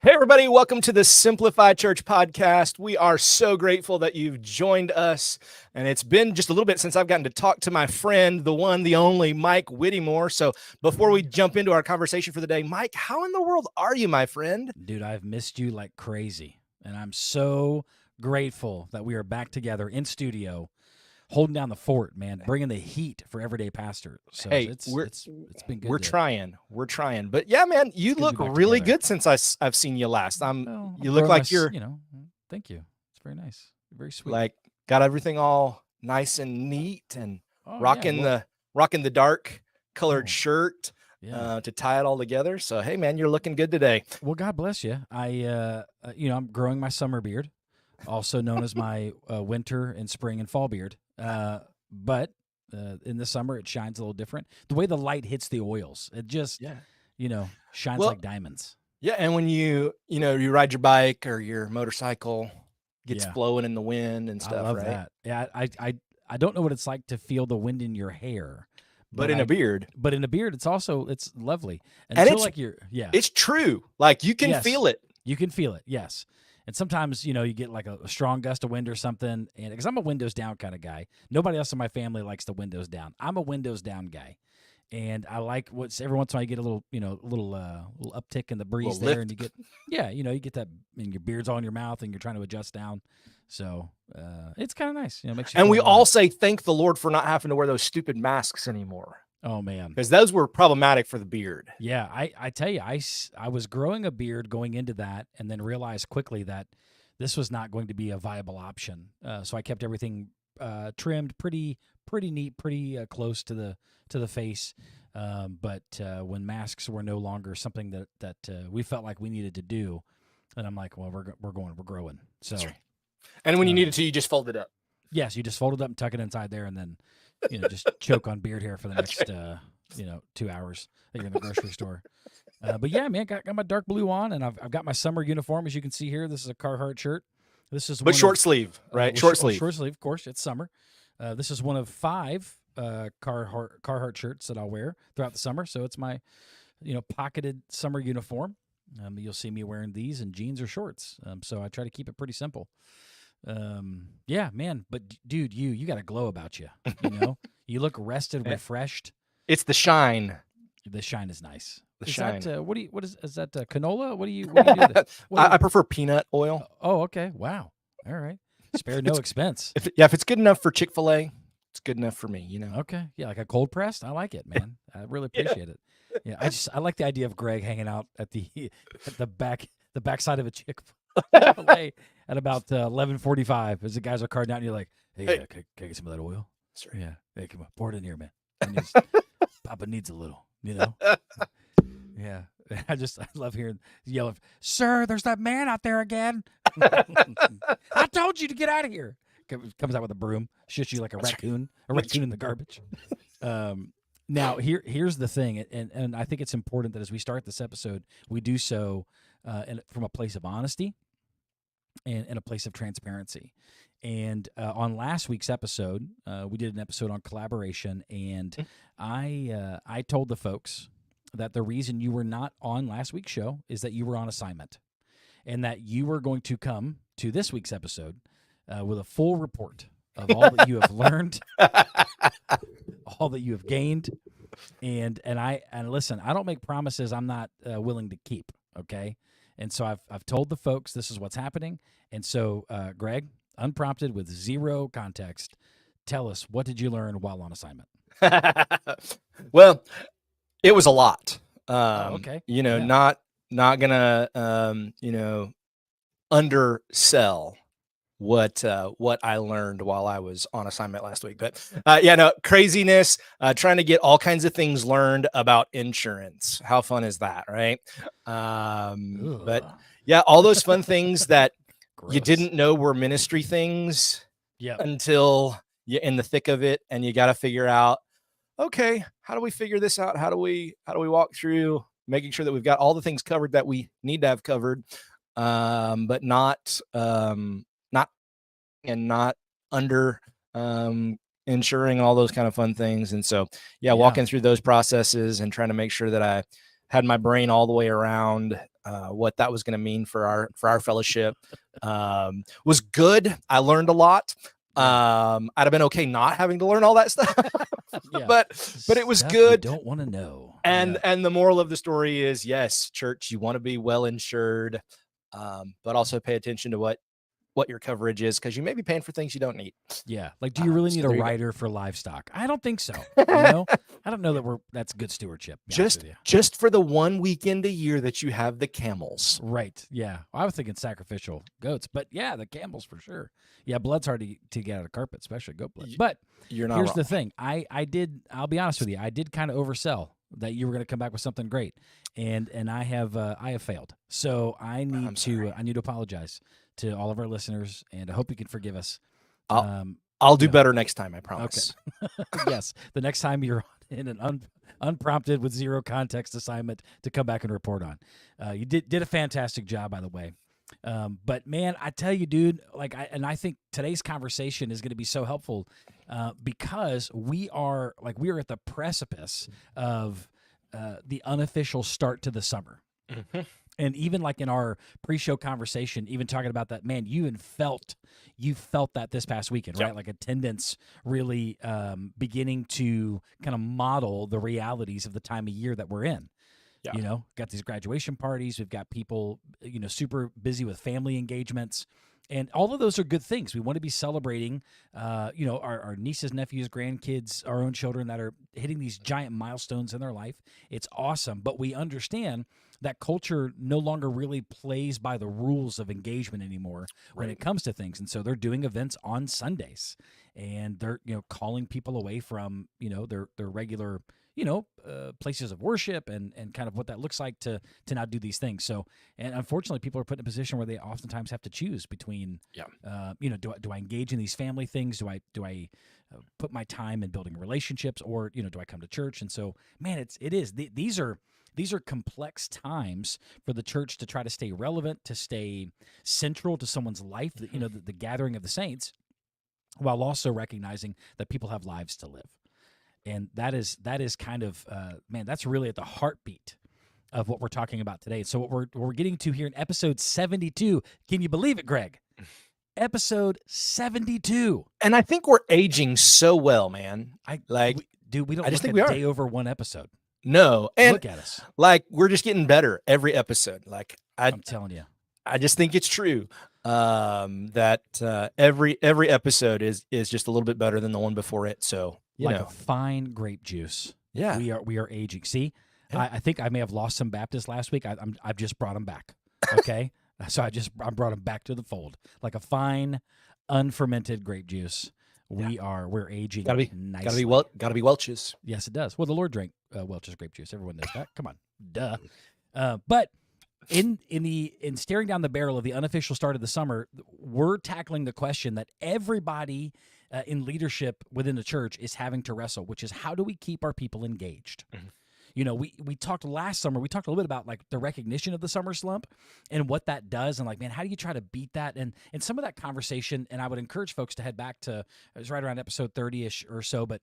Hey, everybody, welcome to the Simplify Church podcast. We are so grateful that you've joined us. And it's been just a little bit since I've gotten to talk to my friend, the one, the only Mike Whittemore. So before we jump into our conversation for the day, Mike, how in the world are you, my friend? Dude, I've missed you like crazy. And I'm so grateful that we are back together in studio, holding down the fort, man, bringing the heat for Everyday Pastor. So Hey, it's been good. we're trying. But yeah, man, you Good to be look back really together. good since I've seen you last. Well, I'm You look growing my, like you're thank you. It's very nice. Very sweet. like got everything all nice and neat and Oh yeah. rocking the dark colored Oh, shirt. yeah. To tie it all together. So, hey, man, you're looking good today. Well, God bless you. I'm growing my summer beard, also known as my winter and spring and fall beard. But in the summer, it shines a little different. The way the light hits the oils, it just, shines Well, like diamonds. yeah, and when you ride your bike or your motorcycle, gets Yeah, flowing in the wind and I stuff, love right? that. Yeah, I don't know what it's like to feel the wind in your hair, But but in a I beard, but in a beard, it's lovely and until like it's true. Like you can yes, feel it. you can feel it. Yes. And sometimes, you get like a strong gust of wind or something. And because I'm a windows down kind of guy, nobody else in my family likes the windows down. I'm a windows down guy. And I like what's every once in a while you get a little uptick in the breeze Little there, lift. and you get that, and your beard's all in your mouth, and you're trying to adjust down. So it's kind of nice, makes you And feel we all alive. say thank the Lord for not having to wear those stupid masks anymore Oh man, because those were problematic for the beard. yeah. I tell you, I was growing a beard going into that, and then realized quickly that this was not going to be a viable option. So I kept everything trimmed pretty neat, pretty close to the face. But when masks were no longer something that we felt like we needed to do, and I'm like, well, we're growing. So, That's right. And when you uh, needed to, you just fold it up. yes, you just fold it up and tuck it inside there, and then just choke on beard hair for the That's next right. 2 hours that you're in the grocery store. But yeah, man, got my dark blue on, and I've got my summer uniform, as you can see here. This is a Carhartt shirt. This is But one short of sleeve, right? well, Short sleeve. short sleeve, of course. It's summer. This is one of 5 Carhartt shirts that I'll wear throughout the summer. So it's my pocketed summer uniform. You'll see me wearing these in jeans or shorts. So I try to keep it pretty simple. Yeah, man. But dude, you got a glow about you. You look rested, refreshed. It's the shine. The shine is nice. The Is shine. that is that canola? What do you do? I prefer peanut oil. Oh, okay. Wow. All right. Spare no expense. If it's good enough for Chick-fil-A, it's good enough for me. Okay. Yeah, like a cold pressed. I like it, man. I really Yeah. appreciate it. Yeah, I like the idea of Greg hanging out at the backside of a Chick-fil-A at about 11:45 as the guys are carting out, and you're like, "Hey, Hey. can I get some of that oil?" That's right. Yeah. Hey, come on, pour it in here, man. Papa needs a little, Yeah. I love hearing yelling, "Sir, there's that man out there again." I told you to get out of here. Comes out with a broom, shoots you like a raccoon, in the garbage. Now here's the thing, and I think it's important that as we start this episode, we do so from a place of honesty and a place of transparency. And on last week's episode, we did an episode on collaboration, and I told the folks that the reason you were not on last week's show is that you were on assignment, and that you were going to come to this week's episode with a full report of all that you have learned, all that you have gained, and listen, I don't make promises I'm not willing to keep. Okay, and so I've told the folks this is what's happening, and so Greg, unprompted with zero context, tell us, what did you learn while on assignment? Well, it was a lot. Okay. Yeah. Not gonna undersell what I learned while I was on assignment last week. But craziness, trying to get all kinds of things learned about insurance. How fun is that, right? But Ugh. yeah, all those fun things that you Gross. didn't know were ministry things Yep. until you're in the thick of it, and you got to figure out, okay, how do we figure this out? How do we walk through making sure that we've got all the things covered that we need to have covered, but not under insuring, all those kind of fun things. And so, Yeah. walking through those processes and trying to make sure that had my brain all the way around what that was going to mean for our fellowship. Was good. I learned a lot. I'd have been okay not having to learn all that stuff, Yeah. but it was Stuff good. You don't want to know. And the moral of the story is, yes, church, you want to be well insured, but also pay attention to what your coverage is, because you may be paying for things you don't need. Yeah. Like, do you really need so a there you go. rider for livestock? I don't think so. You know, I don't know that that's good stewardship. to be honest with you. Just for the one weekend a year that you have the camels. Right. Yeah. I was thinking sacrificial goats, but yeah, the camels for sure. Yeah. Blood's hard to get out of carpet, especially goat blood. But You're not here's wrong. the thing. I'll be honest with you. I did kind of oversell that you were going to come back with something great. And I have failed. So I need to apologize to all of our listeners, and I hope you can forgive us. I'll do better next time, I promise. Okay. Yes. The next time you're in an unprompted with zero context assignment to come back and report on. You did a fantastic job, by the way. But man, I tell you, dude, I think today's conversation is going to be so helpful because we are at the precipice of the unofficial start to the summer. Mm-hmm. And even like in our pre-show conversation, even talking about that, man, you felt that this past weekend, right? Like attendance really beginning to kind of model the realities of the time of year that we're in. Yeah. You know, got these graduation parties. We've got people, super busy with family engagements. And all of those are good things. We want to be celebrating, our nieces, nephews, grandkids, our own children that are hitting these giant milestones in their life. It's awesome. But we understand that culture no longer really plays by the rules of engagement anymore when it comes to things. And so they're doing events on Sundays, and they're, calling people away from, their regular, places of worship and kind of what that looks like to not do these things. So, and unfortunately, people are put in a position where they oftentimes have to choose between, do I engage in these family things? Do I put my time in building relationships, or, do I come to church? And so, man, these are complex times for the church to try to stay relevant, to stay central to someone's life, the gathering of the saints, while also recognizing that people have lives to live. And that is kind of, that's really at the heartbeat of what we're talking about today. So what we're getting to here in episode 72, can you believe it, Greg? Episode 72. And I think we're aging so well, man. We don't look a day over one episode. No. And look at us. We're just getting better every episode. I'm telling you. I just think it's true that every episode is just a little bit better than the one before it. So, a fine grape juice. Yeah. We are aging. See, yeah. I think I may have lost some Baptists last week. I've just brought them back. Okay. So I brought them back to the fold, like a fine unfermented grape juice. We're aging. Nicely. Gotta be Welch's. Yes, it does. Well, the Lord drank Welch's grape juice. Everyone knows that. Come on, duh. But in staring down the barrel of the unofficial start of the summer, we're tackling the question that everybody in leadership within the church is having to wrestle, which is, how do we keep our people engaged? Mm-hmm. We talked last summer, we talked a little bit about the recognition of the summer slump and what that does, and man, how do you try to beat that? And some of that conversation, and I would encourage folks to head back to, it was right around episode 30-ish or so, but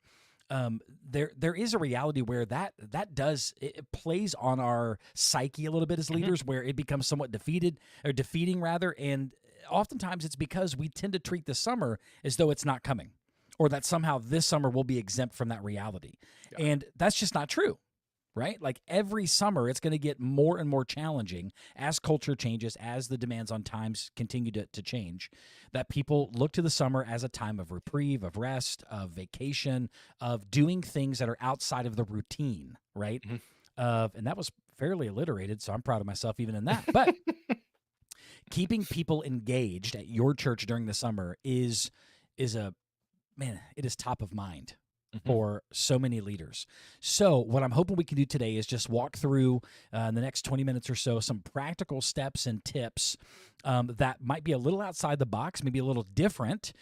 there is a reality where that it plays on our psyche a little bit as leaders, where it becomes somewhat defeating rather, and oftentimes it's because we tend to treat the summer as though it's not coming, or that somehow this summer will be exempt from that reality. Yeah. And that's just not true. Right? Every summer, it's going to get more and more challenging as culture changes, as the demands on times continue to change, that people look to the summer as a time of reprieve, of rest, of vacation, of doing things that are outside of the routine, right? Mm-hmm. And that was fairly alliterated, so I'm proud of myself even in that. But keeping people engaged at your church during the summer it is top of mind for so many leaders. So what I'm hoping we can do today is just walk through in the next 20 minutes or so some practical steps and tips that might be a little outside the box, maybe a little different,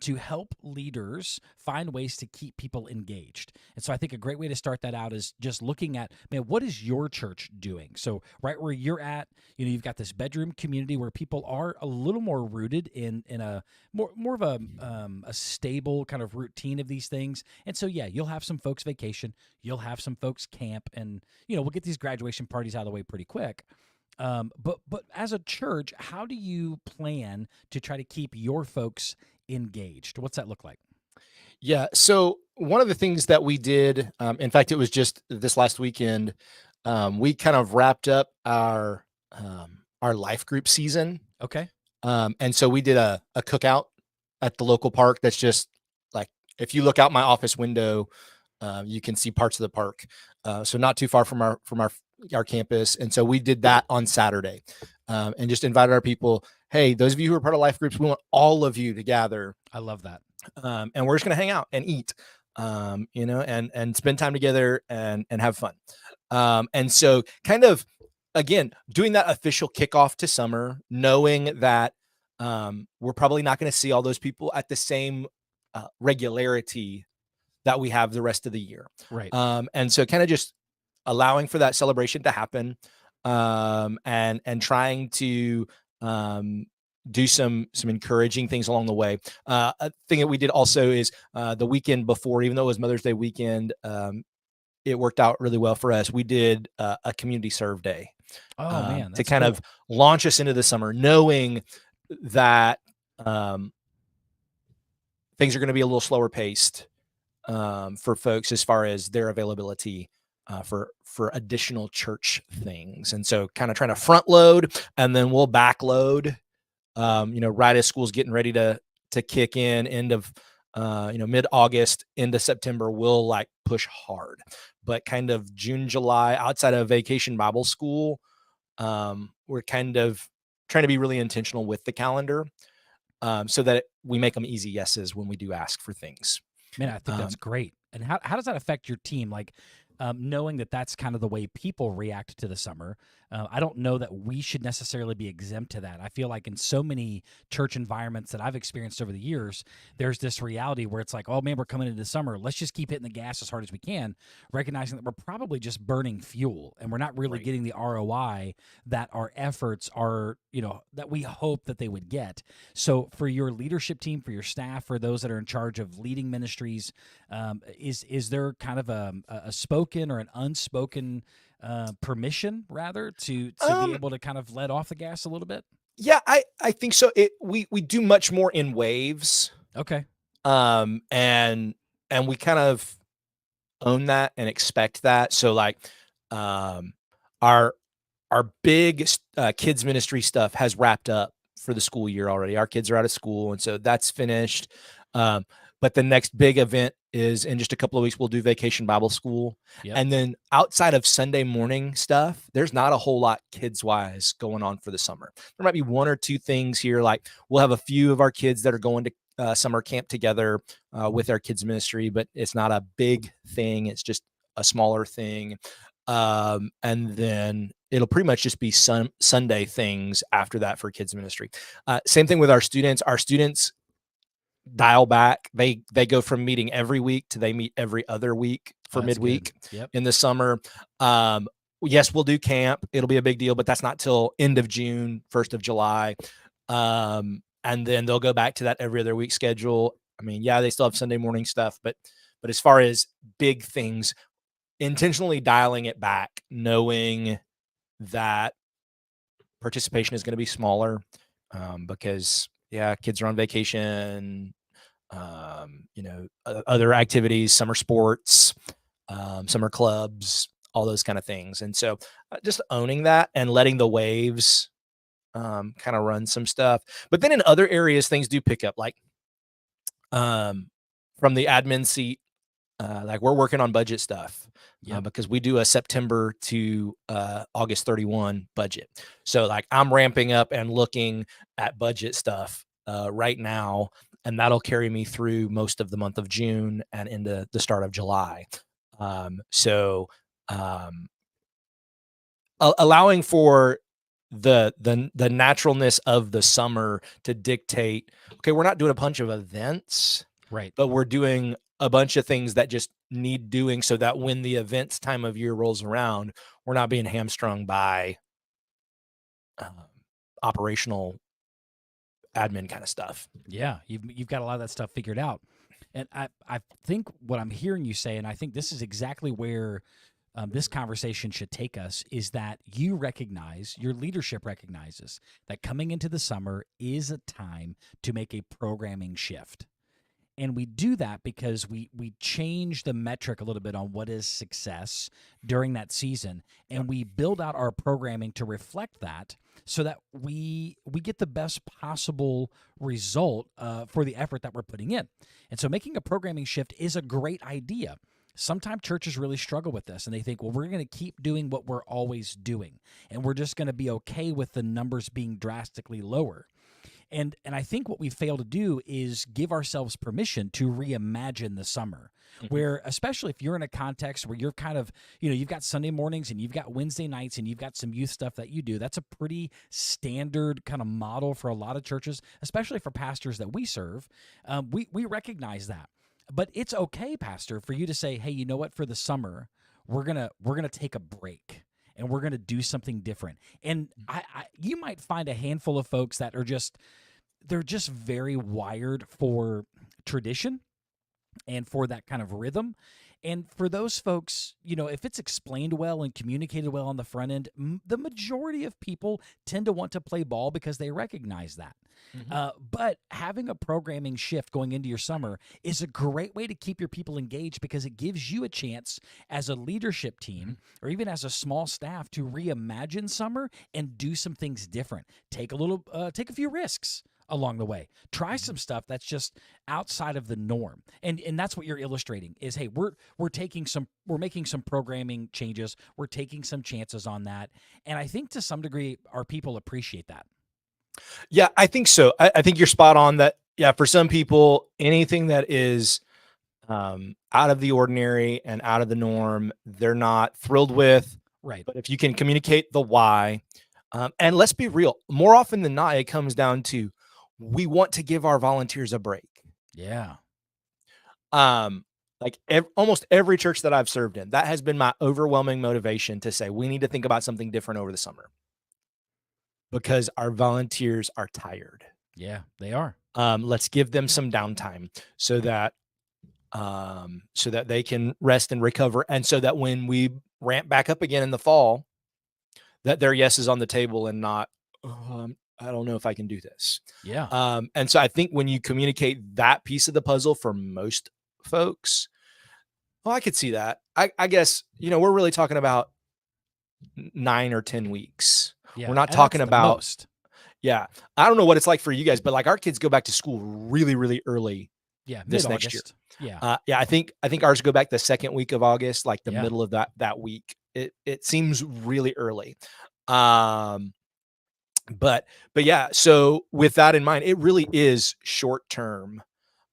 to help leaders find ways to keep people engaged. And so I think a great way to start that out is just looking at, man, what is your church doing? So right where you're at, you've got this bedroom community where people are a little more rooted in a more of a stable kind of routine of these things. And so, yeah, you'll have some folks vacation, you'll have some folks camp, and, we'll get these graduation parties out of the way pretty quick. But as a church, how do you plan to try to keep your folks engaged? What's that look like? Yeah. So one of the things that we did, in fact, it was just this last weekend, we kind of wrapped up our life group season. Okay. And so we did a cookout at the local park. That's just like, if you look out my office window, you can see parts of the park. So not too far from our campus. And so we did that on Saturday, and just invited our people. Hey, those of you who are part of life groups, we want all of you to gather. I love that. And we're just going to hang out and eat, and spend time together and have fun. And so kind of, again, doing that official kickoff to summer, knowing that we're probably not going to see all those people at the same regularity that we have the rest of the year. Right. And so kind of just allowing for that celebration to happen, and trying to do some encouraging things along the way. A thing that we did also is the weekend before, even though it was Mother's Day weekend, it worked out really well for us. We did a community serve day. Oh man, to kind of launch us into the summer, knowing that things are going to be a little slower paced for folks as far as their availability for additional church things. And so kind of trying to front load, and then we'll back load, right as school's getting ready to kick in, end of mid-August into September, we'll like push hard. But kind of June, July, outside of Vacation Bible School, we're kind of trying to be really intentional with the calendar, so that we make them easy yeses when we do ask for things. Man, I think that's great. And how does that affect your team? Like, knowing that that's kind of the way people react to the summer. I don't know that we should necessarily be exempt to that. I feel like in so many church environments that I've experienced over the years, there's this reality where it's like, oh man, we're coming into summer. Let's just keep hitting the gas as hard as we can, recognizing that we're probably just burning fuel and we're not really getting the ROI that our efforts are, that we hope that they would get. So for your leadership team, for your staff, for those that are in charge of leading ministries, is there kind of a spoken or an unspoken permission rather to be able to kind of let off the gas a little bit? Yeah, I think so. We do much more in waves. Okay. And we kind of own that and expect that. So like, our big kids ministry stuff has wrapped up for the school year already. Our kids are out of school, and so that's finished. But the next big event is in just a couple of weeks. We'll do Vacation Bible School. Yep. And then outside of Sunday morning stuff, there's not a whole lot kids-wise going on for the summer. There might be one or two things here. Like we'll have a few of our kids that are going to summer camp together with our kids ministry, but it's not a big thing. It's just a smaller thing. And then it'll pretty much just be Sunday things after that for kids ministry. Same thing with our students. Our students dial back. They go from meeting every week to they meet every other week for midweek in the summer. Yes, we'll do camp. It'll be a big deal, but that's not till end of June, 1st of July. And then they'll go back to that every other week schedule. I mean, yeah, they still have Sunday morning stuff, but as far as big things, intentionally dialing it back, knowing that participation is going to be smaller, because kids are on vacation, other activities, summer sports, summer clubs, all those kind of things. And so just owning that and letting the waves kind of run some stuff. But then in other areas, things do pick up, like from the admin seat, like we're working on budget stuff. Because we do a September to August 31 budget. So like I'm ramping up and looking at budget stuff right now, and that'll carry me through most of the month of June and into the start of July. Allowing for the naturalness of the summer to dictate, okay, we're not doing a bunch of events, Right. but we're doing a bunch of things that just need doing so that when the events time of year rolls around, we're not being hamstrung by um, operational admin kind of stuff. Yeah, you've got a lot of that stuff figured out. And I think what I'm hearing you say, and I think this is exactly where this conversation should take us, is that you recognize, your leadership recognizes that coming into the summer is a time to make a programming shift. And we do that because we change the metric a little bit on what is success during that season, and we build out our programming to reflect that, so that we get the best possible result for the effort that we're putting in. And so making a programming shift is a great idea. Sometimes churches really struggle with this, and they think, well, we're going to keep doing what we're always doing, and we're just going to be okay with the numbers being drastically lower. And I think what we fail to do is give ourselves permission to reimagine the summer, where, especially if you're in a context where you're kind of, you've got Sunday mornings and you've got Wednesday nights and you've got some youth stuff that you do. That's a pretty standard kind of model for a lot of churches, especially for pastors that we serve. We recognize that. But it's okay, Pastor, for you to say, hey, you know what, for the summer, we're gonna take a break and we're gonna do something different. And you might find a handful of folks that are they're just very wired for tradition and for that kind of rhythm. And for those folks, if it's explained well and communicated well on the front end, the majority of people tend to want to play ball because they recognize that. But having a programming shift going into your summer is a great way to keep your people engaged, because it gives you a chance as a leadership team or even as a small staff to reimagine summer and do some things different. Take a few risks along the way. Try some stuff that's just outside of the norm. And that's what you're illustrating is, hey, we're making some programming changes. We're taking some chances on that. And I think to some degree our people appreciate that. Yeah, I think so. I think you're spot on that. Yeah, for some people, anything that is out of the ordinary and out of the norm, they're not thrilled with. Right. But if you can communicate the why, and let's be real, more often than not, it comes down to, we want to give our volunteers a break. Yeah. Like almost every church that I've served in, that has been my overwhelming motivation to say, we need to think about something different over the summer, because our volunteers are tired. Yeah, they are. Let's give them some downtime so that they can rest and recover. And so that when we ramp back up again in the fall, that their yes is on the table and not, I don't know if I can do this. Yeah. And so I think when you communicate that piece of the puzzle for most folks, well, I could see that. I guess, we're really talking about 9 or 10 weeks. Yeah. We're not talking about most. Yeah. I don't know what it's like for you guys, but like our kids go back to school really, really early. Yeah. This next year. Yeah. Yeah. I think ours go back the second week of August, like the Yeah. middle of that week. It seems really early. But yeah, so with that in mind, it really is short term.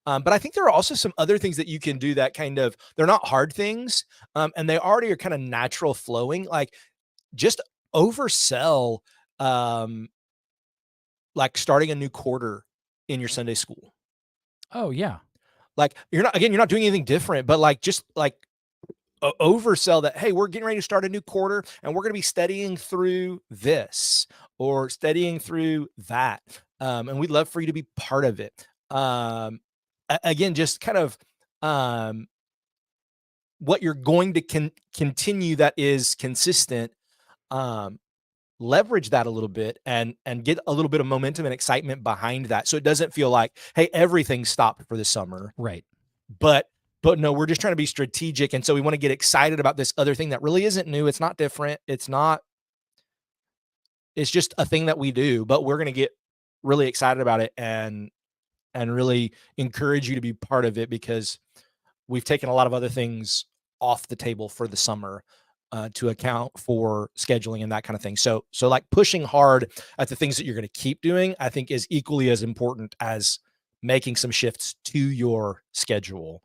But I think there are also some other things that you can do that they're not hard things. And they already are kind of natural flowing, like just oversell, like starting a new quarter in your Sunday school. Oh yeah. Like you're not doing anything different, but like, just like oversell that, hey, we're getting ready to start a new quarter and we're going to be studying through this or studying through that. And we'd love for you to be part of it. Again, just kind of what you're going to continue that is consistent. Leverage that a little bit and get a little bit of momentum and excitement behind that. So it doesn't feel like, hey, everything stopped for the summer. Right. But no, we're just trying to be strategic. And so we want to get excited about this other thing that really isn't new. It's not different. It's just a thing that we do, but we're going to get really excited about it and really encourage you to be part of it, because we've taken a lot of other things off the table for the summer to account for scheduling and that kind of thing. So like pushing hard at the things that you're going to keep doing, I think is equally as important as making some shifts to your schedule.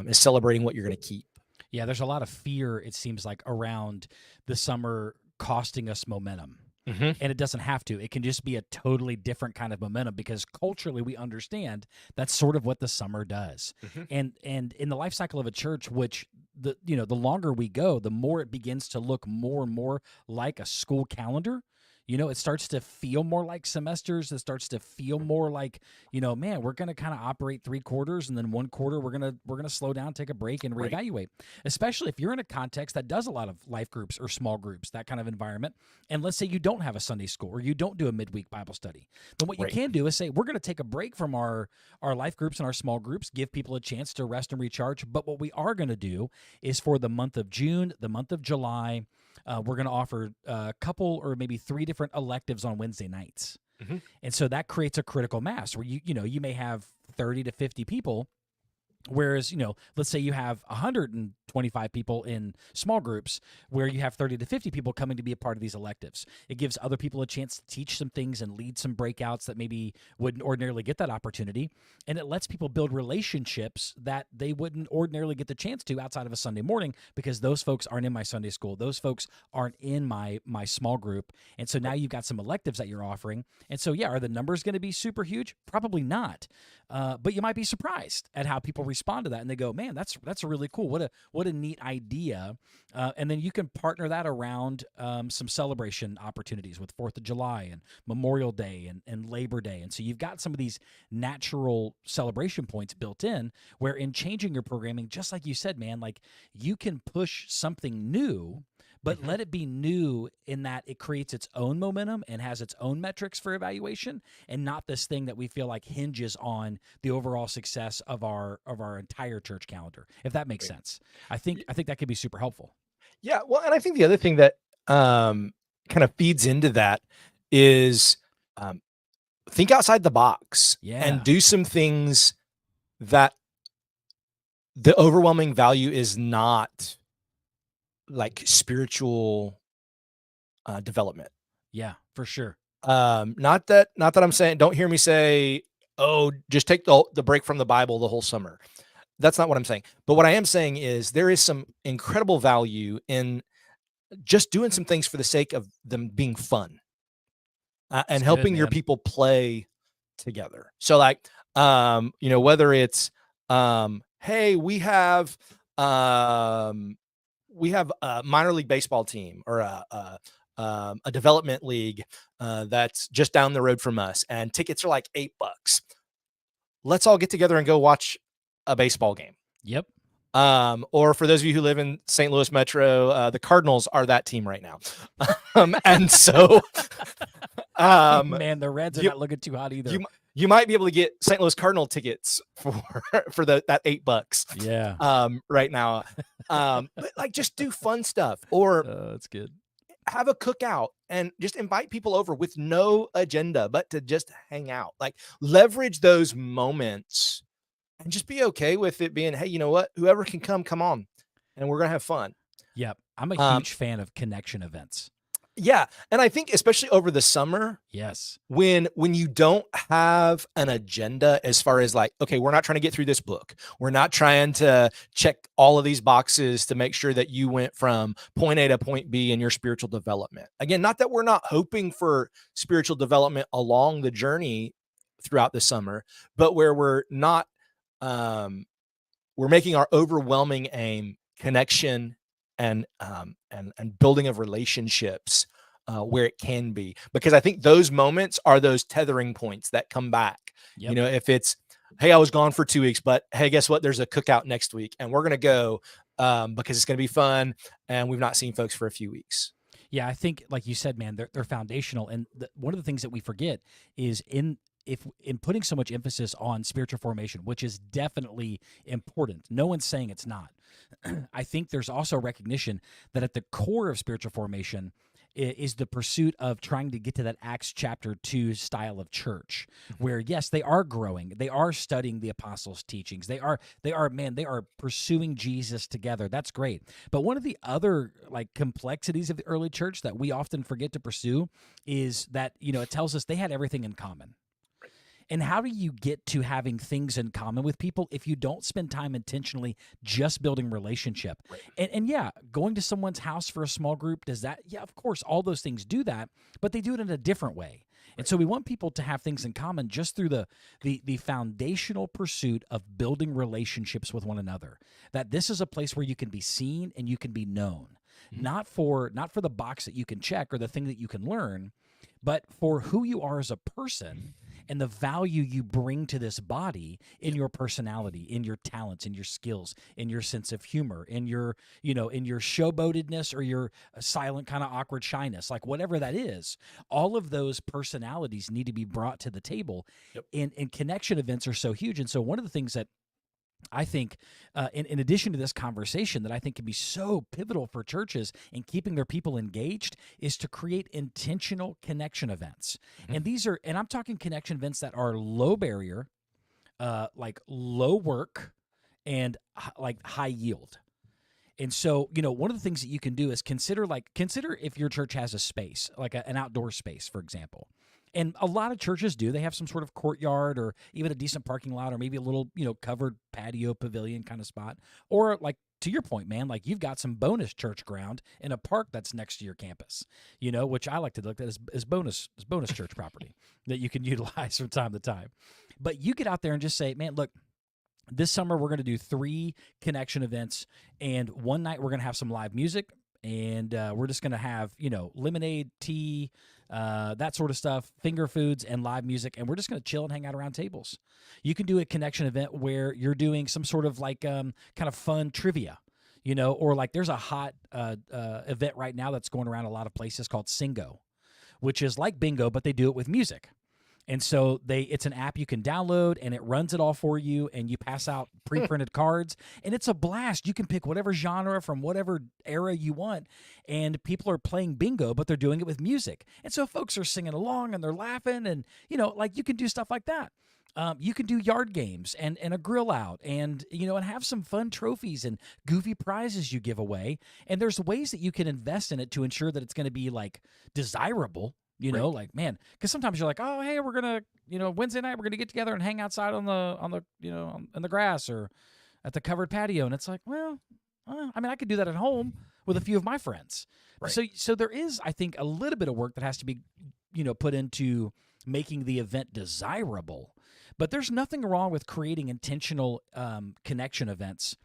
Is celebrating what you're going to keep. Yeah, there's a lot of fear, it seems like, around the summer costing us momentum. Mhm. And it doesn't have to. It can just be a totally different kind of momentum because culturally we understand that's sort of what the summer does. Mhm. And in the life cycle of a church, which the longer we go, the more it begins to look more and more like a school calendar. It starts to feel more like semesters. It starts to feel more like, man, we're going to kind of operate 3 quarters, and then 1 quarter we're going to slow down, take a break, and Right. reevaluate. Especially if you're in a context that does a lot of life groups or small groups, that kind of environment. And let's say you don't have a Sunday school or you don't do a midweek Bible study. Then what you Right. can do is say, we're going to take a break from our life groups and our small groups, give people a chance to rest and recharge. But what we are going to do is for the month of June, the month of July, we're going to offer a couple or maybe 3 different electives on Wednesday nights. Mhm. And so that creates a critical mass where you may have 30 to 50 people. Whereas, let's say you have 125 people in small groups where you have 30 to 50 people coming to be a part of these electives. It gives other people a chance to teach some things and lead some breakouts that maybe wouldn't ordinarily get that opportunity. And it lets people build relationships that they wouldn't ordinarily get the chance to outside of a Sunday morning because those folks aren't in my Sunday school. Those folks aren't in my small group. And so now you've got some electives that you're offering. And so, yeah, are the numbers going to be super huge? Probably not. But you might be surprised at how people respond to that, and they go, "Man, that's really cool. What a neat idea!" And then you can partner that around some celebration opportunities with 4th of July and Memorial Day and Labor Day, and so you've got some of these natural celebration points built in. Where in changing your programming, just like you said, man, like you can push something new. But Mhm. let it be new in that it creates its own momentum and has its own metrics for evaluation, and not this thing that we feel like hinges on the overall success of our entire church calendar. If that makes Right. sense, I think that could be super helpful. Yeah, well, and I think the other thing that kind of feeds into that is um, think outside the box and Yeah, do some things that the overwhelming value is not like spiritual development. yeah, for sure. Not that I'm saying, don't hear me say, oh, just take the break from the Bible the whole summer. That's not what I'm saying. But what I am saying is there is some incredible value in just doing some things for the sake of them being fun, and It's good, helping your man. people play together. So like, whether it's, hey, we have a minor league baseball team or a development league that's just down the road from us, and tickets are like $8. Let's all get together and go watch a baseball game. Yep. Or for those of you who live in St. Louis Metro, the Cardinals are that team right now. And so, um, Man, the Reds are you, not looking too hot either. you might be able to get St. Louis Cardinal tickets for that $8 Yeah. right now. But like just do fun stuff or That's good. have a cookout and just invite people over with no agenda, but to just hang out. Like leverage those moments and just be okay with it being, hey, you know what? Whoever can come on, and we're gonna have fun. Yep. I'm a Um, huge fan of connection events. yeah, and I think especially over the summer, Yes. when you don't have an agenda as far as like, okay, we're not trying to get through this book. We're not trying to check all of these boxes to make sure that you went from point A to point B in your spiritual development. Again, not that we're not hoping for spiritual development along the journey throughout the summer, but where we're not we're making our overwhelming aim connection and building of relationships where it can be, because I think those moments are those tethering points that come back. Yep. If it's, hey, I was gone for 2 weeks, but hey, guess what? There's a cookout next week, and we're gonna go because it's gonna be fun, and we've not seen folks for a few weeks. Yeah, I think, like you said, man, they're foundational. And one of the things that we forget is in putting so much emphasis on spiritual formation, which is definitely important. No one's saying it's not. I think there's also recognition that at the core of spiritual formation is the pursuit of trying to get to that Acts chapter 2 style of church, where yes, they are growing, they are studying the apostles' teachings, they are pursuing Jesus together. That's great. But one of the other like complexities of the early church that we often forget to pursue is that it tells us they had everything in common. And how do you get to having things in common with people if you don't spend time intentionally just building relationship? Right. And yeah, going to someone's house for a small group, does that? Yeah, of course, all those things do that, but they do it in a different way. And so we want people to have things in common just through the foundational pursuit of building relationships with one another. That this is a place where you can be seen and you can be known, not for the box that you can check or the thing that you can learn, but for who you are as a person and the value you bring to this body in your personality, in your talents, in your skills, in your sense of humor, in your, in your showboatedness or your silent kind of awkward shyness, like whatever that is. All of those personalities need to be brought to the table. Yep. And connection events are so huge. And so one of the things that I think, in addition to this conversation, that I think can be so pivotal for churches in keeping their people engaged is to create intentional connection events. And and I'm talking connection events that are low barrier, like low work, and like high yield. And so, one of the things that you can do is consider if your church has a space, like an outdoor space, for example. And a lot of churches do. They have some sort of courtyard or even a decent parking lot or maybe a little, covered patio pavilion kind of spot. Or like to your point, man, like you've got some bonus church ground in a park that's next to your campus, which I like to look at as bonus church property that you can utilize from time to time. But you get out there and just say, man, look, this summer we're going to do 3 connection events, and one night we're going to have some live music, and we're just going to have, lemonade, tea, that sort of stuff, finger foods, and live music, and we're just going to chill and hang out around tables. You can do a connection event where you're doing some sort of like kind of fun trivia, or like there's a hot event right now that's going around a lot of places called Singo, which is like bingo, but they do it with music. And so it's an app you can download, and it runs it all for you, and you pass out pre-printed cards, and it's a blast. You can pick whatever genre from whatever era you want, and people are playing bingo, but they're doing it with music. And so folks are singing along, and they're laughing, and, like you can do stuff like that. You can do yard games and a grill out and, and have some fun trophies and goofy prizes you give away. And there's ways that you can invest in it to ensure that it's going to be like desirable. Like, man, because sometimes you're like, oh, hey, we're gonna, Wednesday night we're gonna get together and hang outside on the in the grass or at the covered patio, and it's like, well, I mean, I could do that at home with a few of my friends. Right. So there is, I think, a little bit of work that has to be, put into making the event desirable, but there's nothing wrong with creating intentional connection events.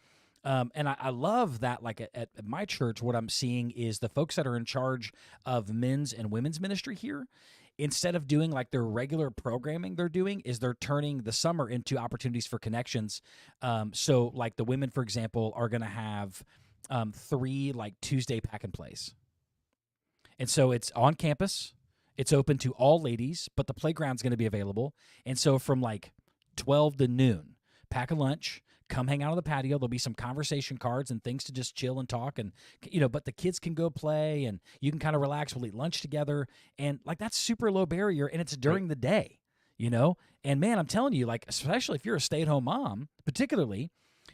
And I love that, like at my church, what I'm seeing is the folks that are in charge of men's and women's ministry here, instead of doing like their regular programming they're turning the summer into opportunities for connections. So like the women, for example, are going to have 3 like Tuesday pack and plays. And so it's on campus. It's open to all ladies, but the playground's going to be available. And so from like 12 to noon, pack a lunch, come hang out on the patio. There'll be some conversation cards and things to just chill and talk. And, but the kids can go play and you can kind of relax. We'll eat lunch together. And like, that's super low barrier. And it's during the day, And man, I'm telling you, like, especially if you're a stay-at-home mom, particularly,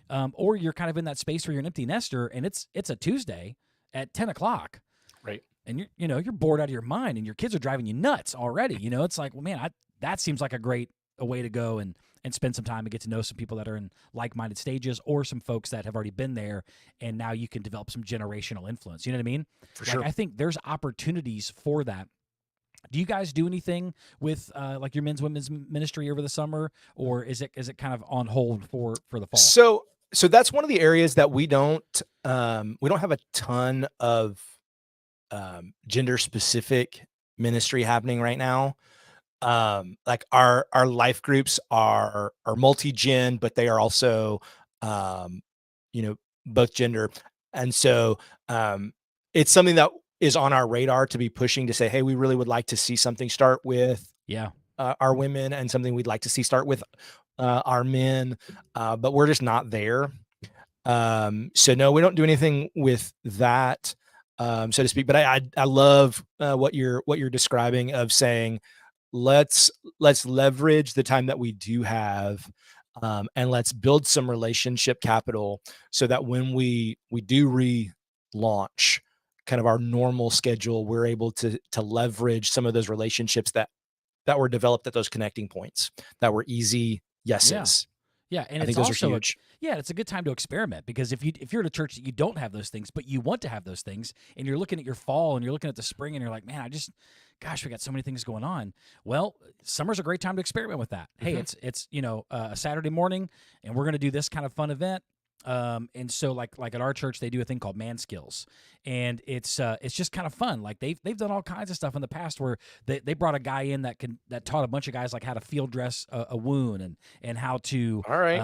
or you're kind of in that space where you're an empty nester and it's a Tuesday at 10 o'clock. Right. And you're bored out of your mind and your kids are driving you nuts already. It's like, well, man, that seems like a way to go and spend some time and get to know some people that are in like-minded stages or some folks that have already been there, and now you can develop some generational influence. You know what I mean? For sure. I think there's opportunities for that. Do you guys do anything with like your men's, women's ministry over the summer, or is it kind of on hold for the fall? So that's one of the areas that we don't have a ton of gender-specific ministry happening right now. Like our life groups are multi-gen, but they are also, both gender. And so, it's something that is on our radar to be pushing to say, hey, we really would like to see something start with our women and something we'd like to see start with our men. But we're just not there. So no, we don't do anything with that, so to speak, but I love what you're describing of saying, let's leverage the time that we do have, and let's build some relationship capital so that when we do relaunch kind of our normal schedule, we're able to leverage some of those relationships that that were developed at those connecting points that were easy yeses. Yeah, and I it's think those are also huge. it's a good time to experiment, because if you're at a church that you don't have those things, but you want to have those things, and you're looking at your fall and you're looking at the spring and you're like, man, gosh, we got so many things going on. Well, summer's a great time to experiment with that. Hey, it's a Saturday morning, and we're going to do this kind of fun event. And so like at our church, they do a thing called Man Skills, and it's just kind of fun. Like they've done all kinds of stuff in the past where they brought a guy in that taught a bunch of guys like how to field dress a wound and how to, All right.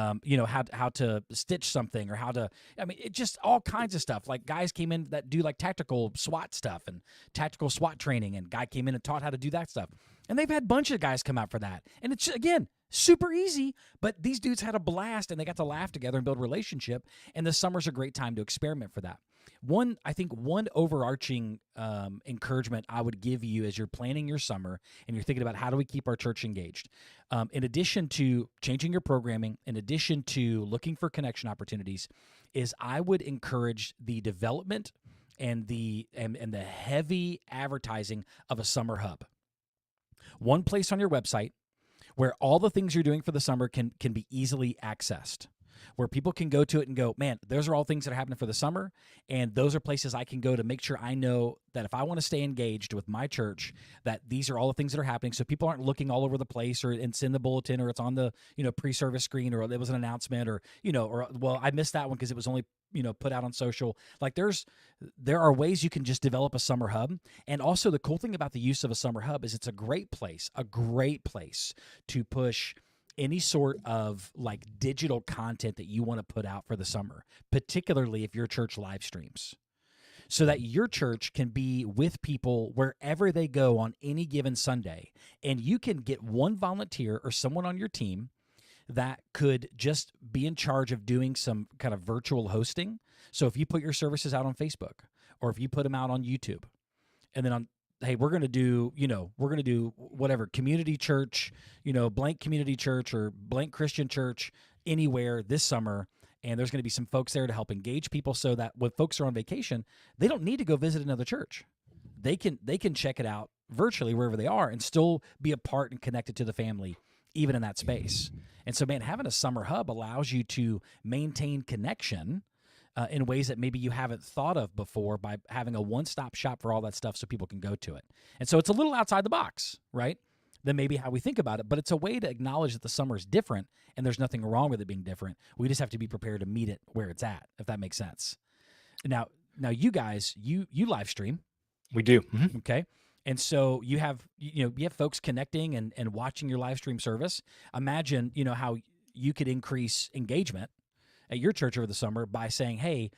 how to stitch something, or it just all kinds of stuff. Like guys came in that do like tactical SWAT stuff and tactical SWAT training, and guy came in and taught how to do that stuff. And they've had a bunch of guys come out for that. And it's, again, super easy, but these dudes had a blast, and they got to laugh together and build a relationship. And the summer's a great time to experiment for that. I think one overarching encouragement I would give you as you're planning your summer and you're thinking about how do we keep our church engaged, in addition to changing your programming, in addition to looking for connection opportunities, is I would encourage the development and the heavy advertising of a summer hub. One place on your website where all the things you're doing for the summer can be easily accessed, where people can go to it and go, man, those are all things that are happening for the summer, and those are places I can go to make sure I know that if I want to stay engaged with my church, that these are all the things that are happening, so people aren't looking all over the place, or it's in the bulletin, or it's on the pre-service screen, or there was an announcement, or well, I missed that one because it was only put out on social. Like there are ways you can just develop a summer hub. And also the cool thing about the use of a summer hub is it's a great place to push any sort of like digital content that you want to put out for the summer, particularly if your church live streams, so that your church can be with people wherever they go on any given Sunday. And you can get one volunteer or someone on your team that could just be in charge of doing some kind of virtual hosting. So if you put your services out on Facebook, or if you put them out on YouTube, and then hey, we're going to do whatever community church, blank community church or blank Christian church anywhere this summer. And there's going to be some folks there to help engage people, so that when folks are on vacation, they don't need to go visit another church. They can check it out virtually wherever they are and still be a part and connected to the family, even in that space. And so, man, having a summer hub allows you to maintain connection in ways that maybe you haven't thought of before, by having a one-stop shop for all that stuff so people can go to it. And so it's a little outside the box, right, than maybe how we think about it. But it's a way to acknowledge that the summer is different, and there's nothing wrong with it being different. We just have to be prepared to meet it where it's at, if that makes sense. Now you guys, you live stream. We do. Mm-hmm. Okay. And so you have folks connecting and watching your live stream service. Imagine, how you could increase engagement at your church over the summer by saying, hey,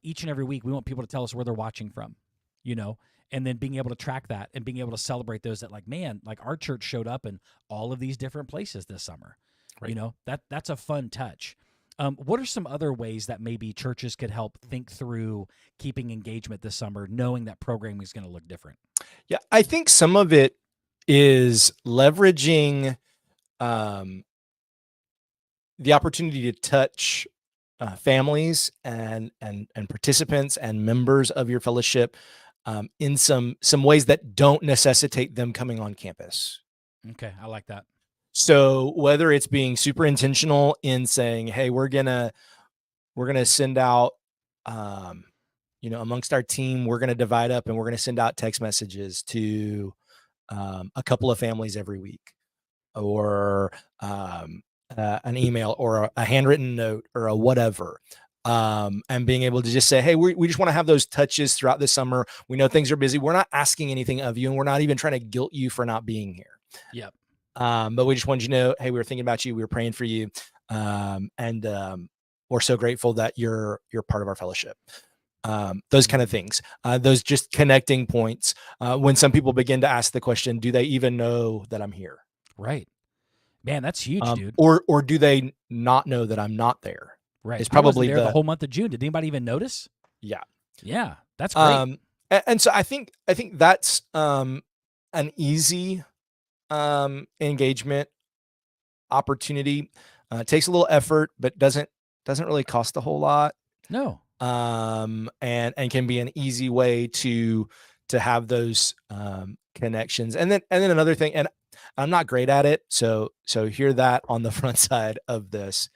each and every week we want people to tell us where they're watching from, and then being able to track that and being able to celebrate those that, like, man, like our church showed up in all of these different places this summer. Right. That's a fun touch. What are some other ways that maybe churches could help think through keeping engagement this summer, knowing that programming is going to look different? Yeah, I think some of it is leveraging the opportunity to touch families and participants and members of your fellowship in some ways that don't necessitate them coming on campus. Okay, I like that. So whether it's being super intentional in saying, hey, we're gonna send out, amongst our team, we're gonna divide up and we're gonna send out text messages to a couple of families every week, or an email or a handwritten note or a whatever. And being able to just say, hey, we just want to have those touches throughout the summer. We know things are busy. We're not asking anything of you, and we're not even trying to guilt you for not being here. Yep. But we just wanted you to know, hey, we were thinking about you. We were praying for you. And we're so grateful that you're part of our fellowship. Those kind of things, those just connecting points. When some people begin to ask the question, do they even know that I'm here? Right. Man, that's huge, dude. Or do they not know that I'm not there? Right. It's probably the whole month of June. Did anybody even notice? Yeah. Yeah. That's great. And so I think that's an easy engagement opportunity. It takes a little effort, but doesn't really cost a whole lot. No. And can be an easy way to have those connections. And then another thing, and I'm not great at it. So hear that on the front side of this.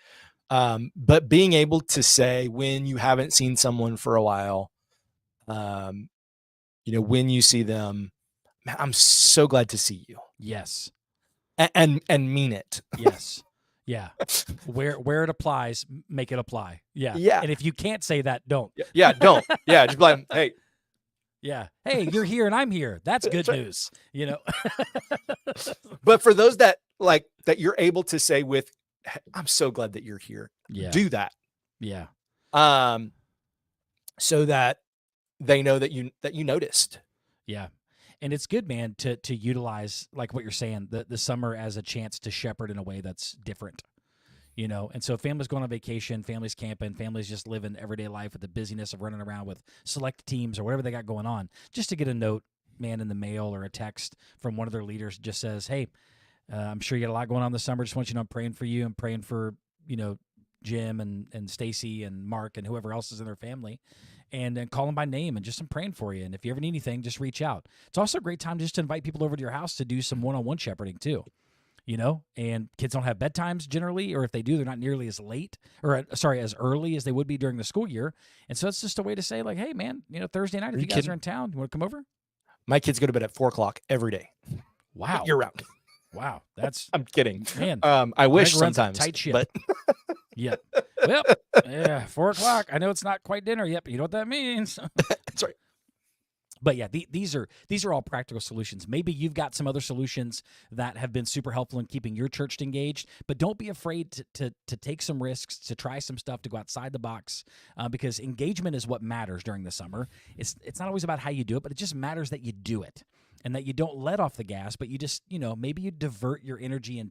But being able to say when you haven't seen someone for a while, when you see them, man, I'm so glad to see you. Yes. And mean it. Yes. Yeah. Where it applies, make it apply. Yeah. Yeah. And if you can't say that, don't. Yeah. Don't. Yeah. Just be like, hey. Yeah. Hey, you're here and I'm here. That's good news. But for those that you're able to say with, I'm so glad that you're here. Yeah. Do that. Yeah. So that they know that you noticed. Yeah. And it's good, man, to utilize, like what you're saying, the summer as a chance to shepherd in a way that's different, And so families going on vacation, families camping, families just living everyday life with the busyness of running around with select teams or whatever they got going on, just to get a note, man, in the mail or a text from one of their leaders just says, hey, I'm sure you got a lot going on this summer. Just want you to know I'm praying for you. I'm praying for, Jim and Stacy and Mark and whoever else is in their family. And call them by name and just I'm praying for you. And if you ever need anything, just reach out. It's also a great time just to invite people over to your house to do some one-on-one shepherding too, and kids don't have bedtimes generally, or if they do, they're not nearly as late as early as they would be during the school year. And so it's just a way to say like, hey man, Thursday night, if you guys are in town, you want to come over? My kids go to bed at 4:00 every day. Wow. Year round. Wow. I'm kidding. Man. I wish runs a sometimes. tight ship. But yeah. Well, yeah, 4:00. I know it's not quite dinner yet, but you know what that means. That's right. But yeah, these are all practical solutions. Maybe you've got some other solutions that have been super helpful in keeping your church engaged, but don't be afraid to take some risks, to try some stuff, to go outside the box, because engagement is what matters during the summer. It's not always about how you do it, but it just matters that you do it. And that you don't let off the gas, but you just, maybe you divert your energy and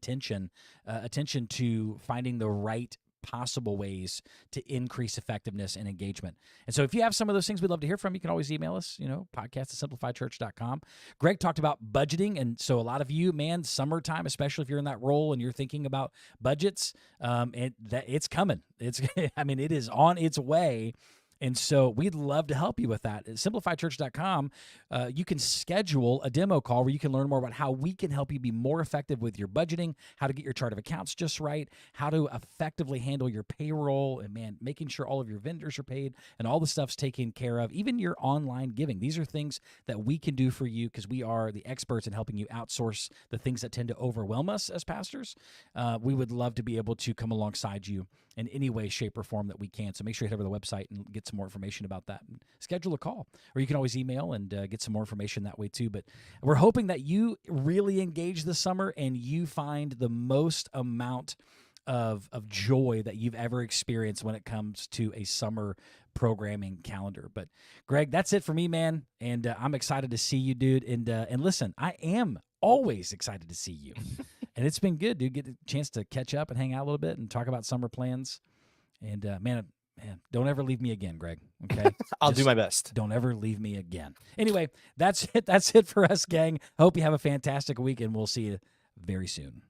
attention to finding the right possible ways to increase effectiveness and engagement. And so if you have some of those things, we'd love to hear from you. You can always email us, podcast@simplifiedchurch.com. Greg talked about budgeting. And so a lot of you, man, summertime, especially if you're in that role and you're thinking about budgets, it's coming. It is on its way. And so we'd love to help you with that. At simplifiedchurch.com, you can schedule a demo call where you can learn more about how we can help you be more effective with your budgeting, how to get your chart of accounts just right, how to effectively handle your payroll, and, man, making sure all of your vendors are paid and all the stuff's taken care of, even your online giving. These are things that we can do for you because we are the experts in helping you outsource the things that tend to overwhelm us as pastors. We would love to be able to come alongside you in any way, shape, or form that we can. So make sure you head over to the website and get some more information about that and schedule a call. Or you can always email and get some more information that way too. But we're hoping that you really engage this summer and you find the most amount of joy that you've ever experienced when it comes to a summer programming calendar. But Greg, that's it for me, man. And I'm excited to see you, dude. And listen, I am always excited to see you. And it's been good, dude. Get a chance to catch up and hang out a little bit and talk about summer plans. And man, don't ever leave me again, Greg. Okay, I'll do my best. Don't ever leave me again. Anyway, that's it. That's it for us, gang. Hope you have a fantastic week, and we'll see you very soon.